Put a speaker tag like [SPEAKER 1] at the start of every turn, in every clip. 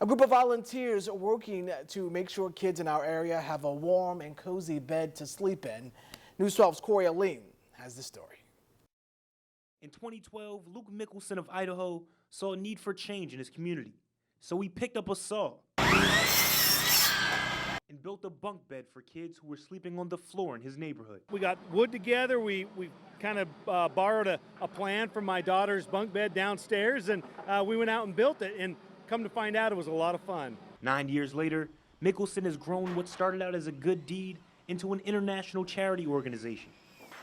[SPEAKER 1] A group of volunteers are working to make sure kids in our area have a warm and cozy bed to sleep in. News 12's Corey Aline has the story.
[SPEAKER 2] In 2012, Luke Mickelson of Idaho saw a need for change in his community. So he picked up a saw and built a bunk bed for kids who were sleeping on the floor in his neighborhood.
[SPEAKER 3] We got wood together. We kind of borrowed a plan from my daughter's bunk bed downstairs, and we went out and built it. And come to find out, it was a lot of fun.
[SPEAKER 2] 9 years later, Mickelson has grown what started out as a good deed into an international charity organization.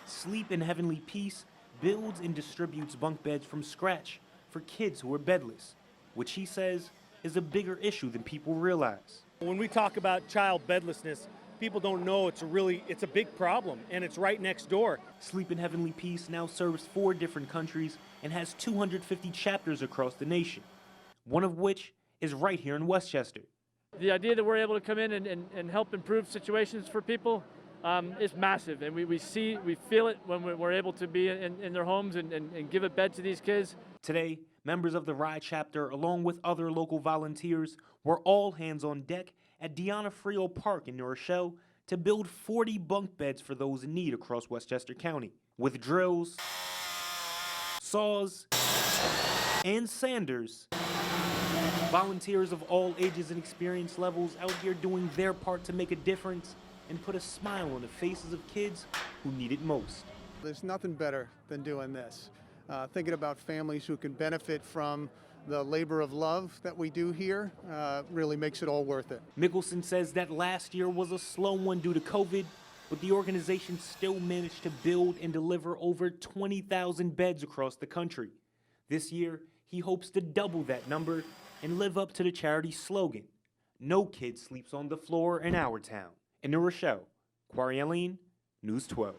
[SPEAKER 2] Sleep in Heavenly Peace builds and distributes bunk beds from scratch for kids who are bedless, which he says is a bigger issue than people realize.
[SPEAKER 3] When we talk about child bedlessness, people don't know it's a big problem, and it's right next door.
[SPEAKER 2] Sleep in Heavenly Peace now serves 4 different countries and has 250 chapters across the nation, one of which is right here in Westchester.
[SPEAKER 4] The idea that we're able to come in and help improve situations for people is massive, and we feel it when we're able to be in their homes and give a bed to these kids.
[SPEAKER 2] Today, members of the RYE chapter, along with other local volunteers, were all hands on deck at Deanna Frio Park in New Rochelle to build 40 bunk beds for those in need across Westchester County. With drills, saws, and sanders, volunteers of all ages and experience levels out here doing their part to make a difference and put a smile on the faces of kids who need it most.
[SPEAKER 5] There's nothing better than doing this. Thinking about families who can benefit from the labor of love that we do here really makes it all worth it.
[SPEAKER 2] Mickelson says that last year was a slow one due to COVID, but the organization still managed to build and deliver over 20,000 beds across the country. This year, he hopes to double that number and live up to the charity's slogan, "No kid sleeps on the floor in our town." In New Rochelle, Corey Aline, News 12.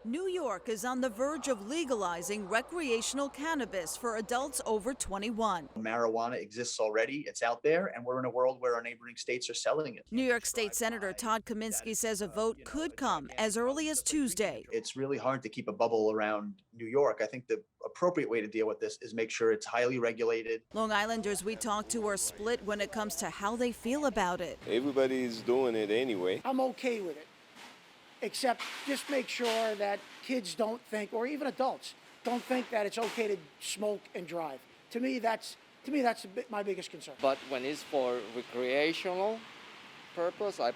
[SPEAKER 6] New York is on the verge of legalizing recreational cannabis for adults over 21.
[SPEAKER 7] Marijuana exists already, it's out there, and we're in a world where our neighboring states are selling it.
[SPEAKER 6] New York State Senator Todd Kaminsky says a vote could come as early as Tuesday.
[SPEAKER 7] It's really hard to keep a bubble around New York. I think the appropriate way to deal with this is make sure it's highly regulated.
[SPEAKER 6] Long Islanders we talked to are split when it comes to how they feel about it.
[SPEAKER 8] Everybody's doing it anyway.
[SPEAKER 9] I'm okay with it, except just make sure that kids don't think, or even adults, don't think that it's okay to smoke and drive. To me, that's my biggest concern.
[SPEAKER 10] But when it's for recreational purpose, I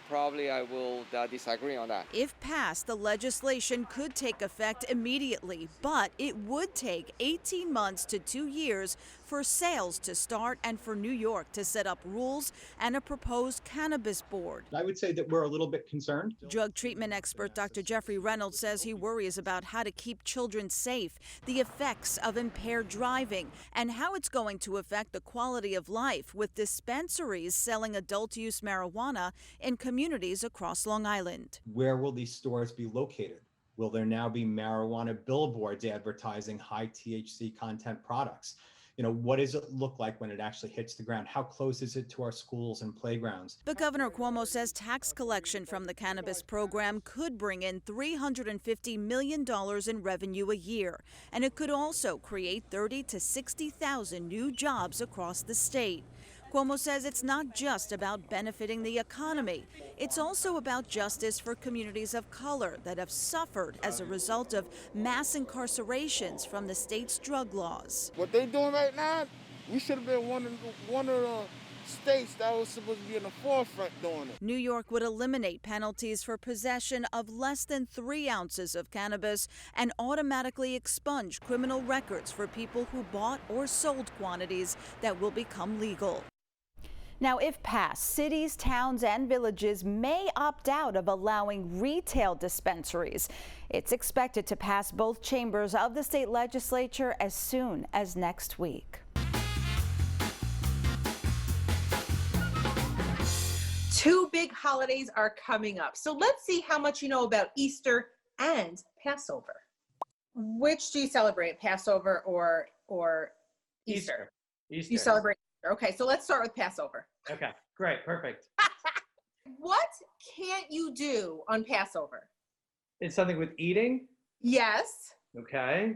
[SPEAKER 10] will disagree on that.
[SPEAKER 6] If passed, the legislation could take effect immediately, but it would take 18 months to 2 years for sales to start and for New York to set up rules and a proposed cannabis board.
[SPEAKER 11] I would say that we're a little bit concerned.
[SPEAKER 6] Drug treatment expert Dr. Jeffrey Reynolds says he worries about how to keep children safe, the effects of impaired driving, and how it's going to affect the quality of life with dispensaries selling adult-use marijuana in communities across Long Island.
[SPEAKER 11] Where will these stores be located? Will there now be marijuana billboards advertising high THC content products? What does it look like when it actually hits the ground? How close is it to our schools and playgrounds?
[SPEAKER 6] But Governor Cuomo says tax collection from the cannabis program could bring in $350 million in revenue a year. And it could also create 30,000 to 60,000 new jobs across the state. Cuomo says it's not just about benefiting the economy. It's also about justice for communities of color that have suffered as a result of mass incarcerations from the state's drug laws.
[SPEAKER 12] What they're doing right now, we should have been one of the states that was supposed to be in the forefront doing it.
[SPEAKER 6] New York would eliminate penalties for possession of less than 3 ounces of cannabis and automatically expunge criminal records for people who bought or sold quantities that will become legal. Now, if passed, cities, towns, and villages may opt out of allowing retail dispensaries. It's expected to pass both chambers of the state legislature as soon as next week.
[SPEAKER 13] Two big holidays are coming up. So let's see how much you know about Easter and Passover. Which do you celebrate, Passover or Easter?
[SPEAKER 14] Easter.
[SPEAKER 13] You celebrate Easter. Okay, so let's start with Passover.
[SPEAKER 14] Okay, great, perfect.
[SPEAKER 13] What can't you do on Passover?
[SPEAKER 14] It's something with eating?
[SPEAKER 13] Yes.
[SPEAKER 14] Okay.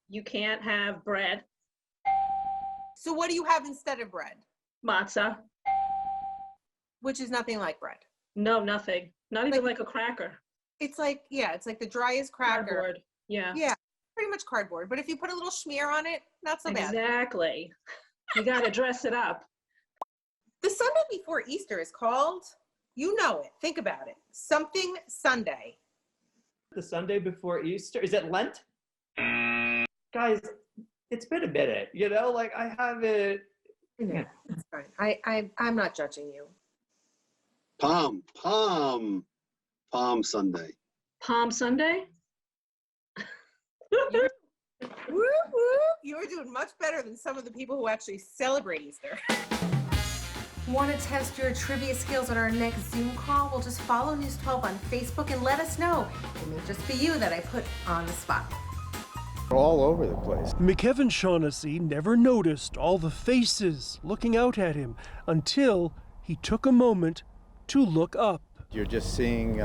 [SPEAKER 15] You can't have bread.
[SPEAKER 13] So what do you have instead of bread?
[SPEAKER 15] Matzah.
[SPEAKER 13] which is nothing like bread.
[SPEAKER 15] No, nothing. Not even like a cracker.
[SPEAKER 13] It's like, yeah, it's like the driest cracker.
[SPEAKER 15] Cardboard. Yeah.
[SPEAKER 13] Yeah, pretty much cardboard. But if you put a little smear on it, not so bad.
[SPEAKER 15] Exactly. You got to dress it up.
[SPEAKER 13] The Sunday before Easter is called, you know it, think about it, something Sunday.
[SPEAKER 14] The Sunday before Easter? Is it Lent? Guys, it's been a minute, you know, like I haven't.
[SPEAKER 13] Yeah, that's fine. I'm not judging you.
[SPEAKER 16] Palm Sunday.
[SPEAKER 15] Palm Sunday?
[SPEAKER 13] Woo, woo. You're doing much better than some of the people who actually celebrate Easter.
[SPEAKER 17] Want to test your trivia skills on our next Zoom call? Well, just follow News 12 on Facebook and let us know. It may just be you that I put on the spot.
[SPEAKER 18] All over the place.
[SPEAKER 19] McKevin Shaughnessy never noticed all the faces looking out at him until he took a moment to look up.
[SPEAKER 18] You're just seeing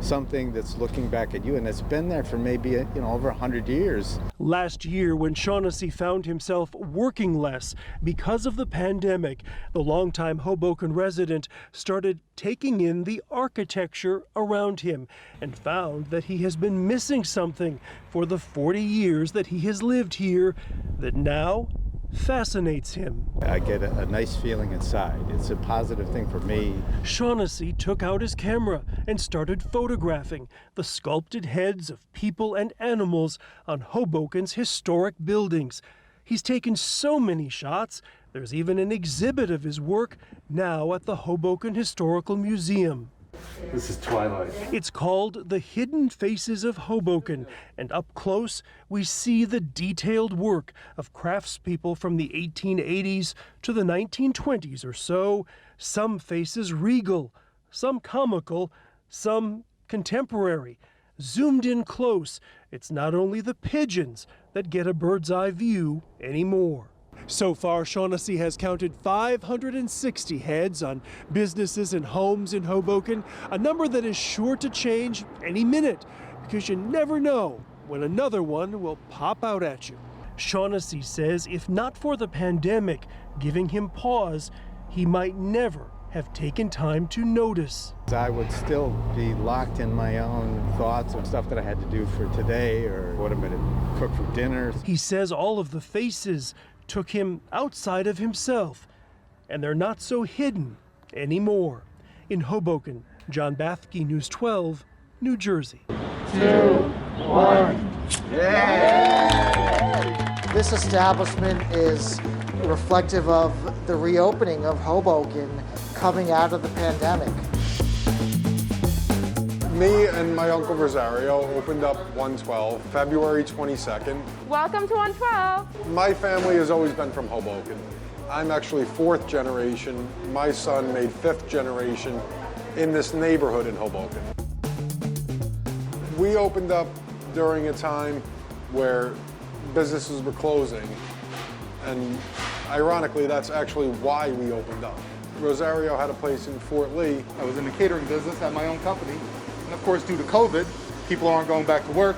[SPEAKER 18] something that's looking back at you, and it's been there for maybe over 100 years.
[SPEAKER 19] Last year, when Shaughnessy found himself working less because of the pandemic, the longtime Hoboken resident started taking in the architecture around him and found that he has been missing something for the 40 years that he has lived here that now fascinates him.
[SPEAKER 18] I get a nice feeling inside. It's a positive thing for me.
[SPEAKER 19] Shaughnessy took out his camera and started photographing the sculpted heads of people and animals on Hoboken's historic buildings. He's taken so many shots, there's even an exhibit of his work now at the Hoboken Historical Museum.
[SPEAKER 20] This is Twilight.
[SPEAKER 19] It's called The Hidden Faces of Hoboken, and up close we see the detailed work of craftspeople from the 1880s to the 1920s or so, some faces regal, some comical, some contemporary. Zoomed in close, it's not only the pigeons that get a bird's eye view anymore. So far, Shaughnessy has counted 560 heads on businesses and homes in Hoboken, a number that is sure to change any minute because you never know when another one will pop out at you. Shaughnessy says if not for the pandemic giving him pause, he might never have taken time to notice.
[SPEAKER 18] I would still be locked in my own thoughts of stuff that I had to do for today or what I'm going to cook for dinner.
[SPEAKER 19] He says all of the faces took him outside of himself, and they're not so hidden anymore. In Hoboken, John Bathke, News 12, New Jersey.
[SPEAKER 21] 2, 1. Yay! This establishment is reflective of the reopening of Hoboken coming out of the pandemic.
[SPEAKER 22] Me and my Uncle Rosario opened up 112 February 22nd.
[SPEAKER 23] Welcome to 112.
[SPEAKER 22] My family has always been from Hoboken. I'm actually 4th generation. My son made 5th generation in this neighborhood in Hoboken. We opened up during a time where businesses were closing, and ironically, that's actually why we opened up. Rosario had a place in Fort Lee.
[SPEAKER 24] I was in the catering business, had my own company. And of course, due to COVID, people aren't going back to work,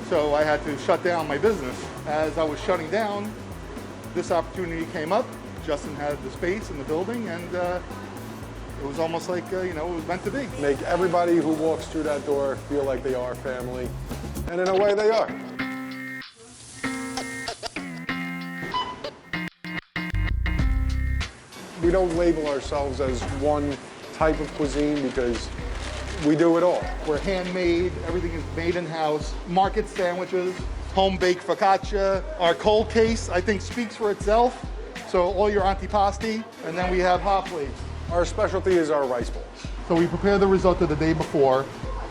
[SPEAKER 24] so I had to shut down my business. As I was shutting down, this opportunity came up. Justin had the space in the building, and it was almost like, it was meant to be.
[SPEAKER 22] Make everybody who walks through that door feel like they are family, and in a way they are. We don't label ourselves as one type of cuisine because we do it all.
[SPEAKER 24] We're handmade, everything is made in-house. Market sandwiches, home-baked focaccia. Our cold case, I think, speaks for itself. So all your antipasti, and then we have hot plates.
[SPEAKER 22] Our specialty is our rice bowls.
[SPEAKER 24] So we prepare the risotto the day before.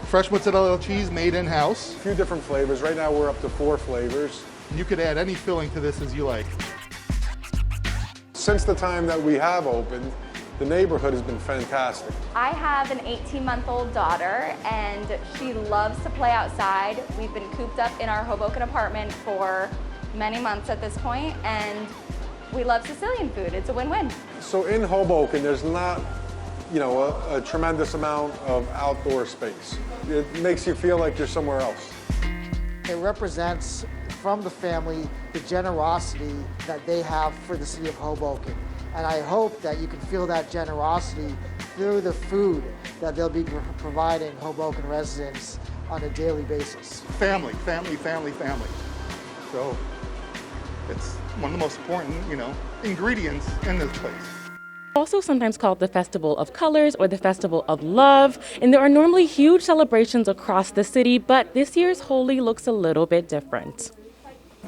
[SPEAKER 24] Fresh mozzarella cheese made in-house.
[SPEAKER 22] A few different flavors. Right now we're up to 4 flavors.
[SPEAKER 24] You could add any filling to this as you like.
[SPEAKER 22] Since the time that we have opened, the neighborhood has been fantastic.
[SPEAKER 23] I have an 18-month-old daughter, and she loves to play outside. We've been cooped up in our Hoboken apartment for many months at this point, and we love Sicilian food. It's a win-win.
[SPEAKER 22] So in Hoboken, there's not, a tremendous amount of outdoor space. It makes you feel like you're somewhere else.
[SPEAKER 21] It represents, from the family, the generosity that they have for the city of Hoboken. And I hope that you can feel that generosity through the food that they'll be providing Hoboken residents on a daily basis.
[SPEAKER 24] Family, family, family, family. So it's one of the most important, ingredients in this place.
[SPEAKER 1] Also sometimes called the Festival of Colors or the Festival of Love, and there are normally huge celebrations across the city, but this year's Holi looks a little bit different.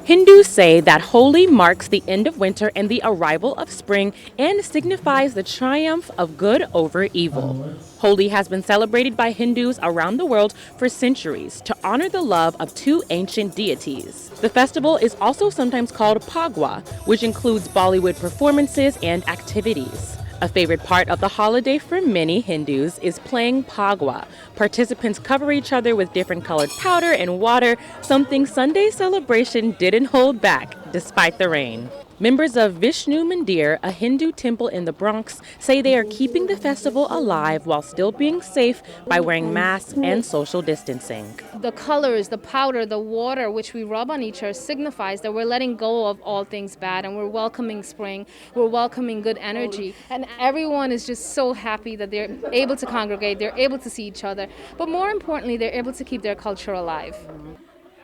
[SPEAKER 1] Hindus say that Holi marks the end of winter and the arrival of spring and signifies the triumph of good over evil. Holi has been celebrated by Hindus around the world for centuries to honor the love of two ancient deities. The festival is also sometimes called Phagwa, which includes Bollywood performances and activities. A favorite part of the holiday for many Hindus is playing Phagwa. Participants cover each other with different colored powder and water, something Sunday's celebration didn't hold back, despite the rain. Members of Vishnu Mandir, a Hindu temple in the Bronx, say they are keeping the festival alive while still being safe by wearing masks and social distancing.
[SPEAKER 3] The colors, the powder, the water which we rub on each other signifies that we're letting go of all things bad and we're welcoming spring, we're welcoming good energy. And everyone is just so happy that they're able to congregate, they're able to see each other, but more importantly, they're able to keep their culture alive.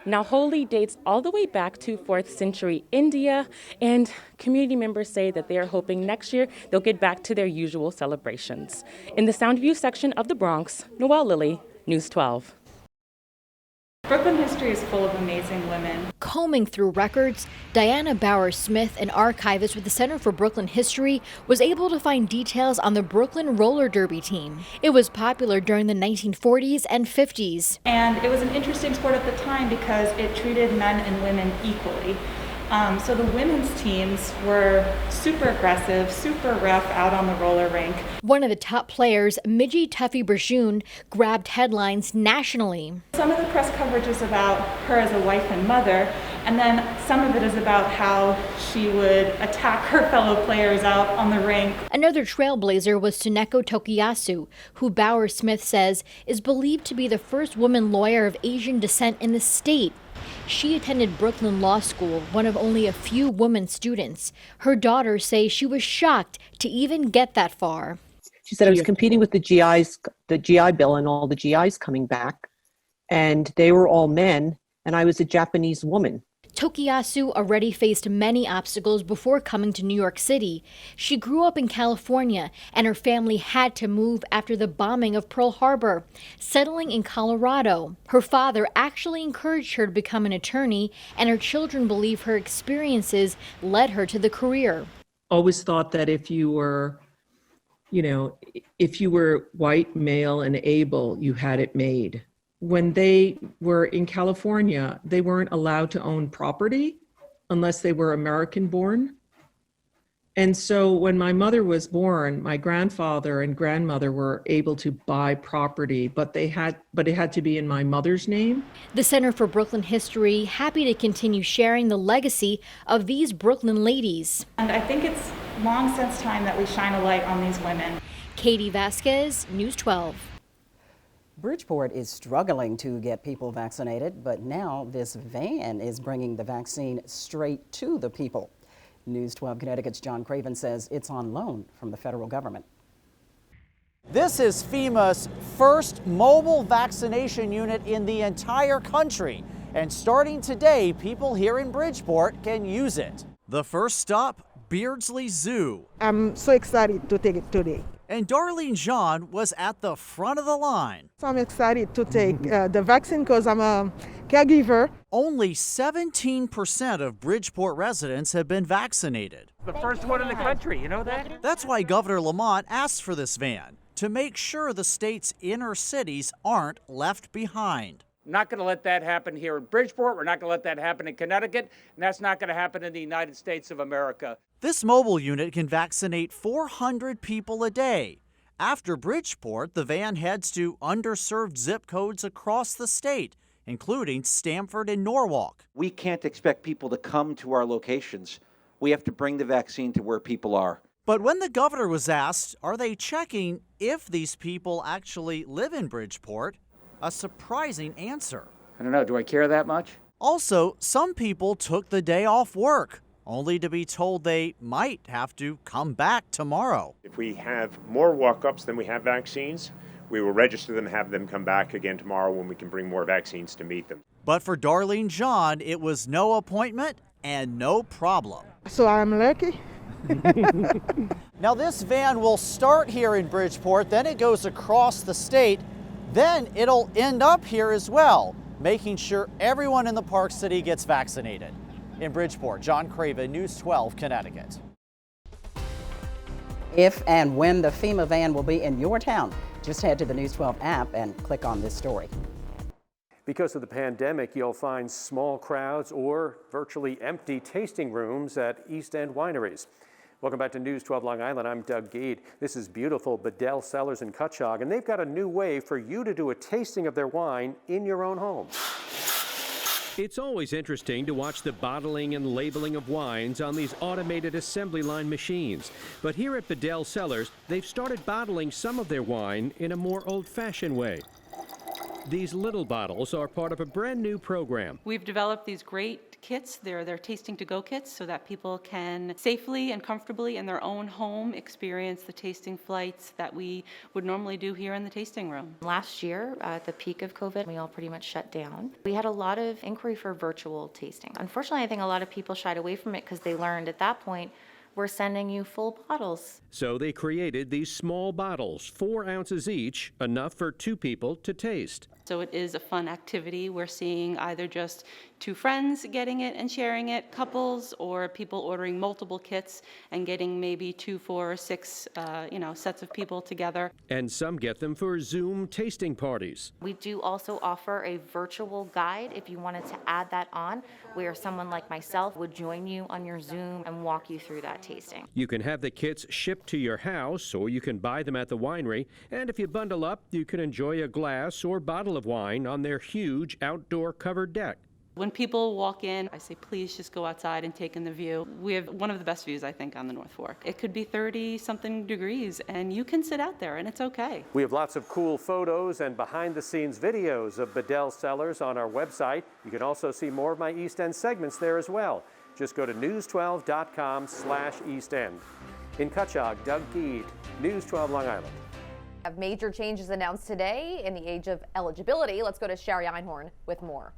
[SPEAKER 1] Now, Holi dates all the way back to 4th century India, and community members say that they are hoping next year they'll get back to their usual celebrations. In the Soundview section of the Bronx, Noelle Lilly, News 12.
[SPEAKER 4] Brooklyn history is full of amazing women.
[SPEAKER 20] Combing through records, Diana Bauer-Smith, an archivist with the Center for Brooklyn History, was able to find details on the Brooklyn roller derby team. It was popular during the 1940s and 50s.
[SPEAKER 4] And it was an interesting sport at the time because it treated men and women equally. So the women's teams were super aggressive, super rough out on the roller rink.
[SPEAKER 20] One of the top players, Midgie Tuffy Burjoon, grabbed headlines nationally.
[SPEAKER 4] Some of the press coverage is about her as a wife and mother, and then some of it is about how she would attack her fellow players out on the rink.
[SPEAKER 20] Another trailblazer was Tsuneko Tokiyasu, who Bauer-Smith says is believed to be the first woman lawyer of Asian descent in the state. She attended Brooklyn Law School, one of only a few women students. Her daughters say she was shocked to even get that far.
[SPEAKER 25] She said I was competing with the GI Bill and all the GIs coming back, and they were all men, and I was a Japanese woman.
[SPEAKER 20] Tokiyasu already faced many obstacles before coming to New York City. She grew up in California, and her family had to move after the bombing of Pearl Harbor, settling in Colorado. Her father actually encouraged her to become an attorney, and her children believe her experiences led her to the career.
[SPEAKER 25] Always thought that if you were white, male, and able, you had it made. When they were in California, they weren't allowed to own property unless they were American born. And so when my mother was born, my grandfather and grandmother were able to buy property, but it had to be in my mother's name.
[SPEAKER 20] The Center for Brooklyn History happy to continue sharing the legacy of these Brooklyn ladies.
[SPEAKER 4] And I think it's long since time that we shine a light on these women.
[SPEAKER 20] Katie Vasquez, News 12.
[SPEAKER 26] Bridgeport is struggling to get people vaccinated, but now this van is bringing the vaccine straight to the people. News 12 Connecticut's John Craven says it's on loan from the federal government.
[SPEAKER 27] This is FEMA's first mobile vaccination unit in the entire country. And starting today, people here in Bridgeport can use it.
[SPEAKER 28] The first stop, Beardsley Zoo.
[SPEAKER 29] I'm so excited to take it today.
[SPEAKER 28] And Darlene Jean was at the front of the line.
[SPEAKER 29] So I'm excited to take the vaccine because I'm a caregiver.
[SPEAKER 28] Only 17% of Bridgeport residents have been vaccinated.
[SPEAKER 30] The first one in the country, you know that?
[SPEAKER 28] That's why Governor Lamont asked for this van, to make sure the state's inner cities aren't left behind.
[SPEAKER 30] Not going to let that happen here in Bridgeport. We're not going to let that happen in Connecticut. And that's not going to happen in the United States of America.
[SPEAKER 28] This mobile unit can vaccinate 400 people a day. After Bridgeport, the van heads to underserved zip codes across the state, including Stamford and Norwalk.
[SPEAKER 31] We can't expect people to come to our locations. We have to bring the vaccine to where people are.
[SPEAKER 28] But when the governor was asked, are they checking if these people actually live in Bridgeport? A surprising answer.
[SPEAKER 30] I don't know, do I care that much?
[SPEAKER 28] Also, some people took the day off work. only to be told they might have to come back tomorrow.
[SPEAKER 2] If we have more walk-ups than we have vaccines, we will register them and have them come back again tomorrow when we can bring more vaccines to meet them.
[SPEAKER 28] But for Darlene John, it was no appointment and no problem.
[SPEAKER 29] So I'm lucky.
[SPEAKER 27] Now this van will start here in Bridgeport, then it goes across the state, then it'll end up here as well, making sure everyone in the Park City gets vaccinated. In Bridgeport, John Craven, News 12, Connecticut.
[SPEAKER 26] If and when the FEMA van will be in your town, just head to the News 12 app and click on this story.
[SPEAKER 5] Because of the pandemic, you'll find small crowds or virtually empty tasting rooms at East End wineries. Welcome back to News 12 Long Island. I'm Doug Geed. This is beautiful Bedell Cellars in Cutchogue, and they've got a new way for you to do a tasting of their wine in your own home.
[SPEAKER 6] It's always interesting to watch the bottling and labeling of wines on these automated assembly line machines. But here at Bedell Cellars, they've started bottling some of their wine in a more old-fashioned way. These little bottles are part of a brand new program.
[SPEAKER 7] We've developed these great kits. They're tasting to go kits so that people can safely and comfortably in their own home experience the tasting flights that we would normally do here in the tasting room.
[SPEAKER 8] Last year, at the peak of COVID, we all pretty much shut down. We had a lot of inquiry for virtual tasting. Unfortunately, I think a lot of people shied away from it because they learned at that point, we're sending you full bottles.
[SPEAKER 6] So they created these small bottles, 4 ounces each, enough for 2 people to taste.
[SPEAKER 7] So it is a fun activity. We're seeing either just 2 friends getting it and sharing it, couples, or people ordering multiple kits and getting maybe 2, 4, or 6, sets of people together.
[SPEAKER 6] And some get them for Zoom tasting parties.
[SPEAKER 8] We do also offer a virtual guide if you wanted to add that on, where someone like myself would join you on your Zoom and walk you through that tasting.
[SPEAKER 6] You can have the kits shipped to your house, or you can buy them at the winery. And if you bundle up, you can enjoy a glass or bottle of wine on their huge outdoor covered deck.
[SPEAKER 7] When people walk in, I say, please just go outside and take in the view. We have one of the best views, I think, on the North Fork. It could be 30-something degrees, and you can sit out there, and it's okay.
[SPEAKER 5] We have lots of cool photos and behind-the-scenes videos of Bedell Cellars on our website. You can also see more of my East End segments there as well. Just go to news12.com/East End. In Cutchogue, Doug Geed, News 12 Long Island.
[SPEAKER 9] Have major changes announced today in the age of eligibility. Let's go to Sherry Einhorn with more.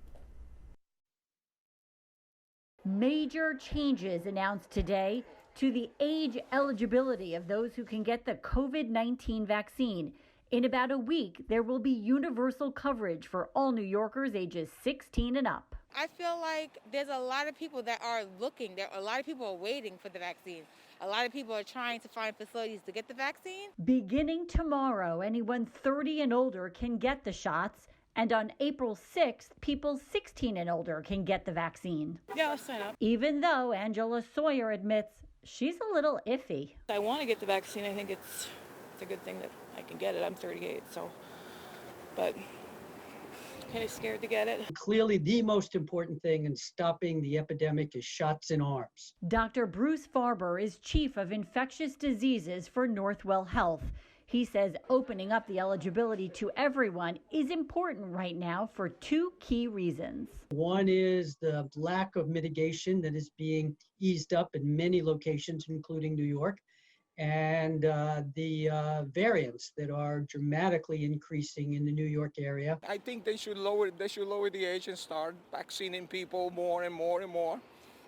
[SPEAKER 10] Major changes announced today to the age eligibility of those who can get the COVID-19 vaccine. In about a week, there will be universal coverage for all New Yorkers ages 16 and up.
[SPEAKER 11] I feel like there's a lot of people that are looking. A lot of people are waiting for the vaccine. A lot of people are trying to find facilities to get the vaccine.
[SPEAKER 10] Beginning tomorrow, anyone 30 and older can get the shots. And on April 6th, people 16 and older can get the vaccine.
[SPEAKER 11] Yeah, I'll sign up.
[SPEAKER 10] Even though Angela Sawyer admits she's a little iffy.
[SPEAKER 11] I want to get the vaccine. I think it's a good thing that I can get it. I'm 38, but kind of scared to get it.
[SPEAKER 12] Clearly, the most important thing in stopping the epidemic is shots in arms.
[SPEAKER 10] Dr. Bruce Farber is chief of infectious diseases for Northwell Health. He says opening up the eligibility to everyone is important right now for 2 key reasons.
[SPEAKER 12] One is the lack of mitigation that is being eased up in many locations, including New York, and the variants that are dramatically increasing in the New York area.
[SPEAKER 14] I think they should lower the age and start vaccinating people more and more and more,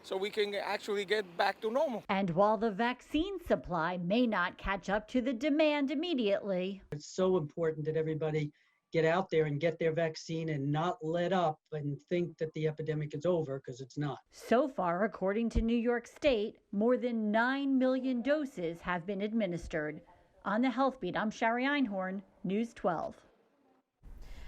[SPEAKER 14] so we can actually get back to normal.
[SPEAKER 10] And while the vaccine supply may not catch up to the demand immediately,
[SPEAKER 12] it's so important that everybody get out there and get their vaccine and not let up and think that the epidemic is over, because it's not.
[SPEAKER 10] So far, according to New York State, more than 9 million doses have been administered. On the Health Beat, I'm Sherry Einhorn, News 12.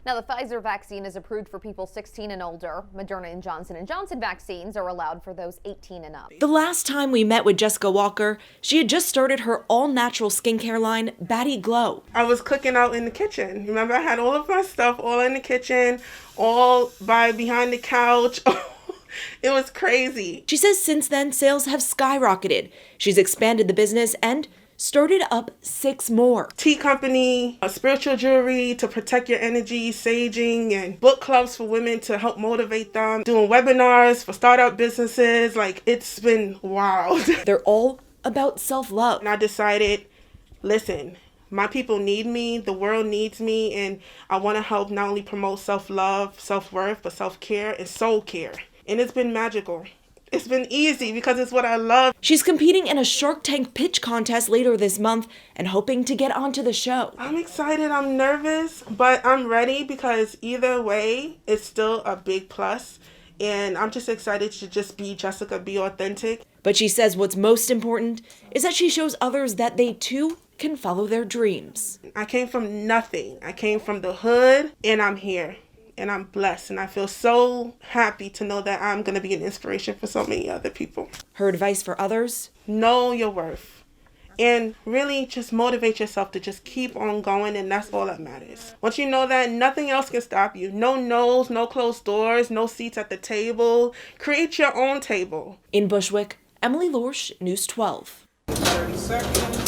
[SPEAKER 9] Now, the Pfizer vaccine is approved for people 16 and older. Moderna and Johnson & Johnson vaccines are allowed for those 18 and up.
[SPEAKER 16] The last time we met with Jessica Walker, she had just started her all-natural skincare line, Batty Glow.
[SPEAKER 32] I was cooking out in the kitchen. Remember, I had all of my stuff all in the kitchen, all behind the couch. It was crazy.
[SPEAKER 16] She says since then, sales have skyrocketed. She's expanded the business and started up 6 more.
[SPEAKER 32] Tea company, spiritual jewelry to protect your energy, saging, and book clubs for women to help motivate them, doing webinars for startup businesses. Like, it's been wild.
[SPEAKER 16] They're all about self-love.
[SPEAKER 32] And I decided, listen, my people need me, the world needs me, and I want to help not only promote self-love, self-worth, but self-care and soul care. And it's been magical. It's been easy because it's what I love.
[SPEAKER 16] She's competing in a Shark Tank pitch contest later this month and hoping to get onto the show.
[SPEAKER 32] I'm excited, I'm nervous, but I'm ready because either way, it's still a big plus. And I'm just excited to just be Jessica, be authentic.
[SPEAKER 16] But she says what's most important is that she shows others that they too can follow their dreams.
[SPEAKER 32] I came from nothing. I came from the hood, and I'm here. And I'm blessed, and I feel so happy to know that I'm going to be an inspiration for so many other people.
[SPEAKER 16] Her advice for others?
[SPEAKER 32] Know your worth. And really just motivate yourself to just keep on going, and that's all that matters. Once you know that, nothing else can stop you. No no's, no closed doors, no seats at the table. Create your own table.
[SPEAKER 16] In Bushwick, Emily Lorsch, News 12.
[SPEAKER 1] 30 seconds.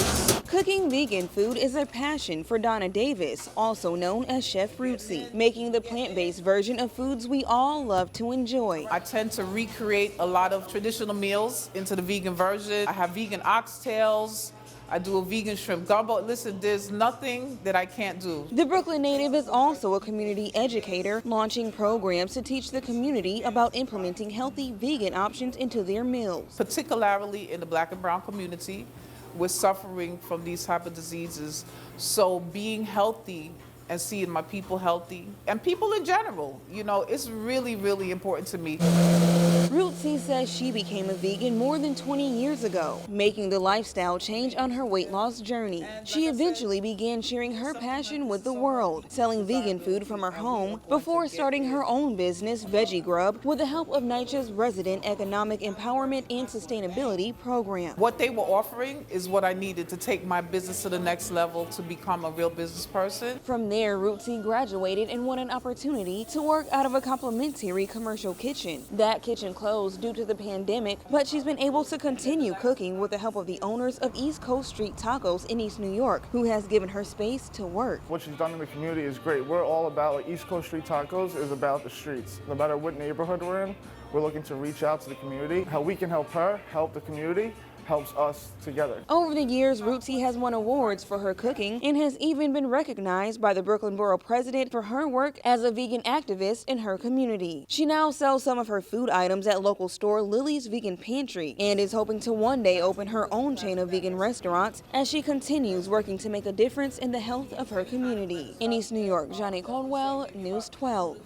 [SPEAKER 1] Cooking vegan food is a passion for Donna Davis, also known as Chef Rootsy, making the plant-based version of foods we all love to enjoy.
[SPEAKER 3] I tend to recreate a lot of traditional meals into the vegan version. I have vegan oxtails. I do a vegan shrimp gumbo. Listen, there's nothing that I can't do.
[SPEAKER 1] The Brooklyn native is also a community educator, launching programs to teach the community about implementing healthy vegan options into their meals.
[SPEAKER 3] Particularly in the Black and brown community, we're suffering from these type of diseases. So being healthy and seeing my people healthy, and people in general, you know, it's really, really important to me.
[SPEAKER 1] Rootsy says she became a vegan more than 20 years ago, making the lifestyle change on her weight loss journey. She eventually began sharing her passion with the world, selling vegan food from her home before starting her own business, Veggie Grub, with the help of NYCHA's resident economic empowerment and sustainability program.
[SPEAKER 3] What they were offering is what I needed to take my business to the next level to become a real business person.
[SPEAKER 1] From there, Rootsy graduated and won an opportunity to work out of a complimentary commercial kitchen. That kitchen closed due to the pandemic, but she's been able to continue cooking with the help of the owners of East Coast Street Tacos in East New York, who has given her space to work.
[SPEAKER 13] What she's done in the community is great. We're all about, like, East Coast Street Tacos is about the streets. No matter what neighborhood we're in, we're looking to reach out to the community. How we can help her, help the community, helps us together.
[SPEAKER 1] Over the years, Rootsy has won awards for her cooking and has even been recognized by the Brooklyn Borough President for her work as a vegan activist in her community. She now sells some of her food items at local store Lily's Vegan Pantry and is hoping to one day open her own chain of vegan restaurants as she continues working to make a difference in the health of her community. In East New York, Johnny Caldwell, News 12.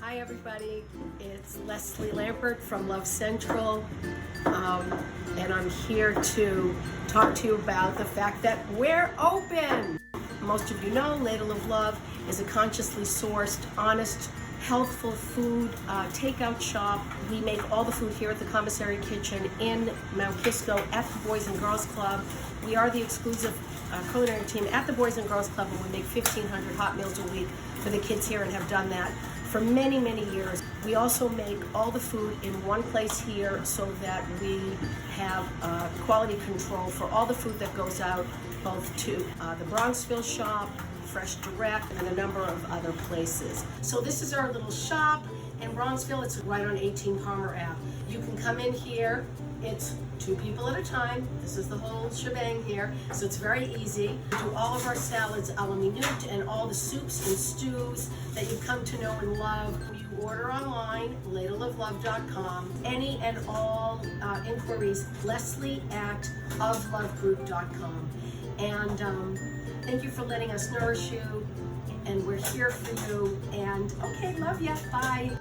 [SPEAKER 15] Hi everybody, it's Leslie Lampert from Love Central, and I'm here to talk to you about the fact that we're open. Most of you know Ladle of Love is a consciously sourced, honest, healthful food takeout shop. We make all the food here at the Commissary Kitchen in Mount Kisco at the Boys and Girls Club. We are the exclusive culinary team at the Boys and Girls Club, and we make 1,500 hot meals a week for the kids here and have done that for many, many years. We also make all the food in one place here so that we have quality control for all the food that goes out, both to the Bronxville shop, Fresh Direct, and a number of other places. So this is our little shop in Bronxville. It's right on 18 Palmer Ave. You can come in here. It's 2 people at a time. This is the whole shebang here, so it's very easy. We do all of our salads a la minute and all the soups and stews that you've come to know and love. You order online, ladleoflove.com. Any and all inquiries, Leslie at oflovegroup.com. And thank you for letting us nourish you, and we're here for you. And okay, love ya, bye.